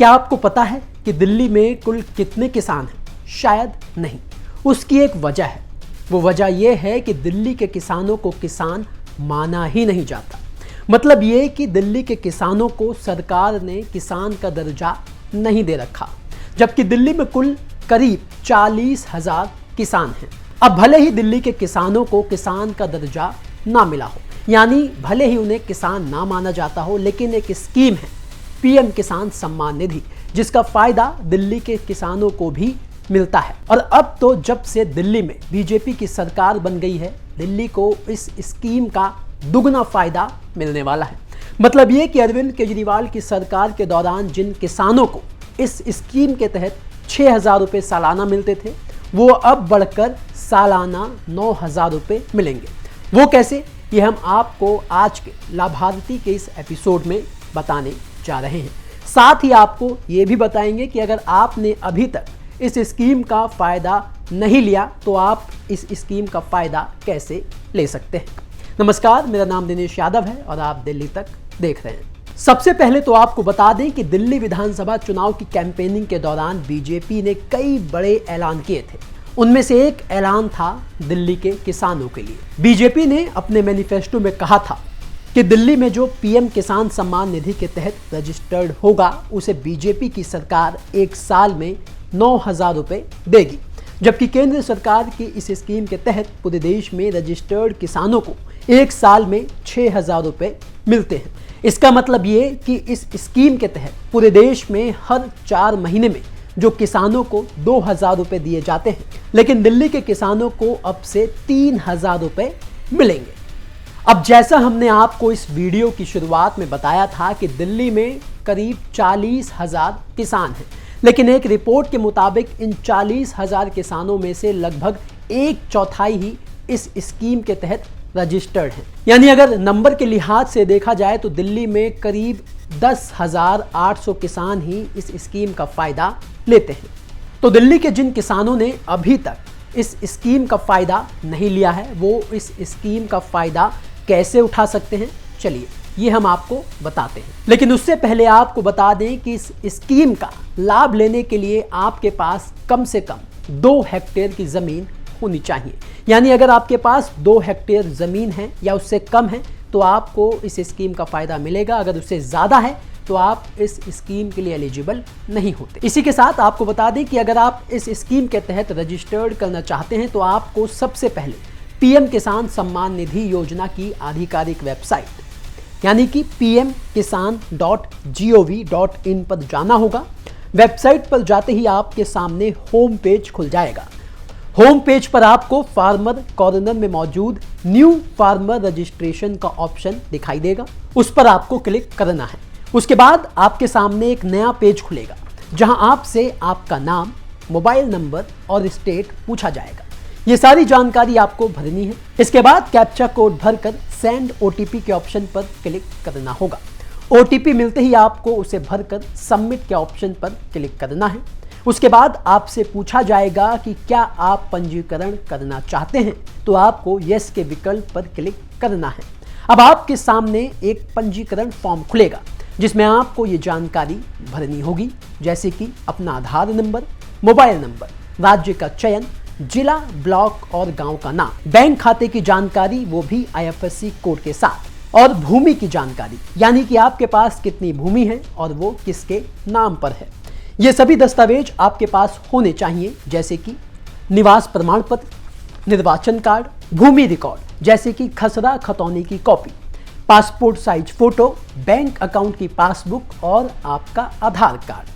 क्या आपको पता है कि दिल्ली में कुल कितने किसान हैं? शायद नहीं। उसकी एक वजह है। वो वजह यह है कि दिल्ली के किसानों को किसान माना ही नहीं जाता। मतलब ये कि दिल्ली के किसानों को सरकार ने किसान का दर्जा नहीं दे रखा, जबकि दिल्ली में कुल करीब 40,000 किसान हैं। अब भले ही दिल्ली के किसानों को किसान का दर्जा ना मिला हो, यानी भले ही उन्हें किसान ना माना जाता हो, लेकिन एक स्कीम है पीएम किसान सम्मान निधि, जिसका फायदा दिल्ली के किसानों को भी मिलता है। और अब तो जब से दिल्ली में बीजेपी की सरकार बन गई है, दिल्ली को इस स्कीम का दुगना फायदा मिलने वाला है। मतलब ये कि अरविंद केजरीवाल की सरकार के दौरान जिन किसानों को इस स्कीम के तहत 6,000 रुपये सालाना मिलते थे, वो अब बढ़कर सालाना 9,000 रुपये मिलेंगे। वो कैसे, ये हम आपको आज के लाभार्थी के इस एपिसोड में बताने जा रहे हैं। साथ ही आपको ये भी बताएंगे कि अगर आपने अभी तक इस स्कीम का फ़ायदा नहीं लिया तो आप इस स्कीम का फ़ायदा कैसे ले सकते हैं। नमस्कार, मेरा नाम दिनेश यादव है और आप दिल्ली तक देख रहे हैं। सबसे पहले तो आपको बता दें कि दिल्ली विधानसभा चुनाव की कैंपेनिंग के दौरान बीजेपी ने कई बड़े ऐलान किए थे। उनमें से एक ऐलान था दिल्ली के किसानों के लिए। बीजेपी ने अपने मैनिफेस्टो में कहा था कि दिल्ली में जो पीएम किसान सम्मान निधि के तहत रजिस्टर्ड होगा, उसे बीजेपी की सरकार एक साल में 9,000 रुपये देगी, जबकि केंद्र सरकार की इस स्कीम के तहत पूरे देश में रजिस्टर्ड किसानों को एक साल में 6,000 रुपये मिलते हैं। इसका मतलब ये कि इस स्कीम के तहत पूरे देश में हर 4 महीने में जो किसानों को 2,000 रुपये दिए जाते हैं, लेकिन दिल्ली के किसानों को अब से 3,000 रुपये मिलेंगे। अब जैसा हमने आपको इस वीडियो की शुरुआत में बताया था कि दिल्ली में करीब 40,000 किसान हैं, लेकिन एक रिपोर्ट के मुताबिक इन 40,000 किसानों में से लगभग 1/4 ही इस स्कीम के तहत रजिस्टर्ड हैं। यानी अगर नंबर के लिहाज से देखा जाए तो दिल्ली में करीब 10,800 किसान ही इस स्कीम का फ़ायदा लेते हैं। तो दिल्ली के जिन किसानों ने अभी तक इस स्कीम का फ़ायदा नहीं लिया है, वो इस स्कीम का फ़ायदा कैसे उठा सकते हैं, चलिए ये हम आपको बताते हैं। लेकिन उससे पहले आपको बता दें कि इस स्कीम का लाभ लेने के लिए आपके पास कम से कम 2 हेक्टेयर की ज़मीन होनी चाहिए। यानी अगर आपके पास 2 हेक्टेयर ज़मीन है या उससे कम है तो आपको इस स्कीम का फ़ायदा मिलेगा। अगर उससे ज़्यादा है तो आप इस स्कीम के लिए एलिजिबल नहीं होते। इसी के साथ आपको बता दें कि अगर आप इस स्कीम के तहत रजिस्टर्ड करना चाहते हैं तो आपको सबसे पहले पीएम किसान सम्मान निधि योजना की आधिकारिक वेबसाइट यानी कि pmkisan.gov.in पर जाना होगा। वेबसाइट पर जाते ही आपके सामने होम पेज खुल जाएगा। होम पेज पर आपको फार्मर कॉर्नर में मौजूद न्यू फार्मर रजिस्ट्रेशन का ऑप्शन दिखाई देगा, उस पर आपको क्लिक करना है। उसके बाद आपके सामने एक नया पेज खुलेगा जहां आपसे आपका नाम, मोबाइल नंबर और स्टेट पूछा जाएगा। ये सारी जानकारी आपको भरनी है। इसके बाद कैप्चा कोड भरकर सेंड ओटीपी के ऑप्शन पर क्लिक करना होगा। ओटीपी मिलते ही आपको उसे भरकर सबमिट के ऑप्शन पर क्लिक करना है। उसके बाद आपसे पूछा जाएगा कि क्या आप पंजीकरण करना चाहते हैं, तो आपको यस के विकल्प पर क्लिक करना है। अब आपके सामने एक पंजीकरण फॉर्म खुलेगा जिसमें आपको ये जानकारी भरनी होगी, जैसे कि अपना आधार नंबर, मोबाइल नंबर, राज्य का चयन, जिला, ब्लॉक और गांव का नाम, बैंक खाते की जानकारी वो भी IFSC कोड के साथ, और भूमि की जानकारी यानी कि आपके पास कितनी भूमि है और वो किसके नाम पर है। ये सभी दस्तावेज आपके पास होने चाहिए, जैसे कि निवास प्रमाण पत्र, निर्वाचन कार्ड, भूमि रिकॉर्ड जैसे कि खसरा खतौनी की copy, passport size photo, bank account की पासबुक और आपका आधार कार्ड।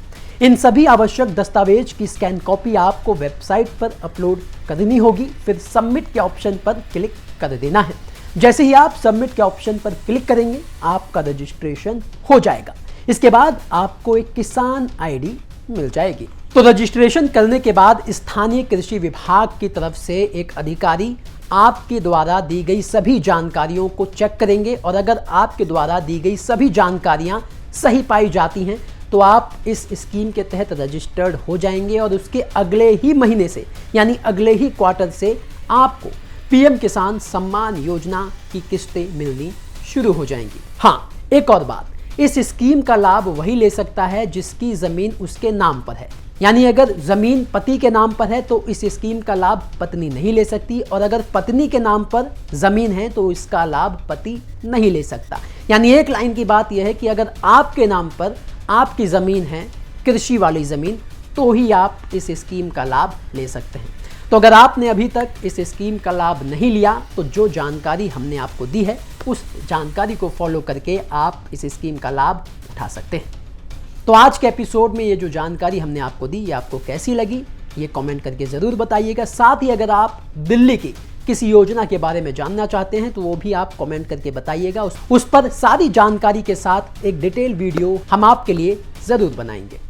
इन सभी आवश्यक दस्तावेज की स्कैन कॉपी आपको वेबसाइट पर अपलोड करनी होगी। फिर सबमिट के ऑप्शन पर क्लिक कर देना है। जैसे ही आप सबमिट के ऑप्शन पर क्लिक करेंगे, आपका रजिस्ट्रेशन हो जाएगा। इसके बाद आपको एक किसान ID मिल जाएगी। तो रजिस्ट्रेशन करने के बाद स्थानीय कृषि विभाग की तरफ से एक अधिकारी आपके द्वारा दी गई सभी जानकारियों को चेक करेंगे, और अगर आपके द्वारा दी गई सभी जानकारियां सही पाई जाती हैं तो आप इस स्कीम के तहत रजिस्टर्ड हो जाएंगे और उसके अगले ही महीने से यानी अगले ही क्वार्टर से आपको पीएम किसान सम्मान योजना की किस्तें मिलनी शुरू हो जाएंगी। हाँ, एक और बात, इस स्कीम का लाभ वही ले सकता है जिसकी जमीन उसके नाम पर है। यानी अगर जमीन पति के नाम पर है तो इस स्कीम का लाभ पत्नी नहीं ले सकती, और अगर पत्नी के नाम पर जमीन है तो इसका लाभ पति नहीं ले सकता। यानी एक लाइन की बात यह है कि अगर आपके नाम पर आपकी जमीन है, कृषि वाली जमीन, तो ही आप इस स्कीम का लाभ ले सकते हैं। तो अगर आपने अभी तक इस स्कीम का लाभ नहीं लिया तो जो जानकारी हमने आपको दी है उस जानकारी को फॉलो करके आप इस स्कीम का लाभ उठा सकते हैं। तो आज के एपिसोड में ये जो जानकारी हमने आपको दी, ये आपको कैसी लगी ये कमेंट करके ज़रूर बताइएगा। साथ ही अगर आप दिल्ली की किसी योजना के बारे में जानना चाहते हैं तो वो भी आप कमेंट करके बताइएगा। उस पर सारी जानकारी के साथ एक डिटेल वीडियो हम आपके लिए ज़रूर बनाएंगे।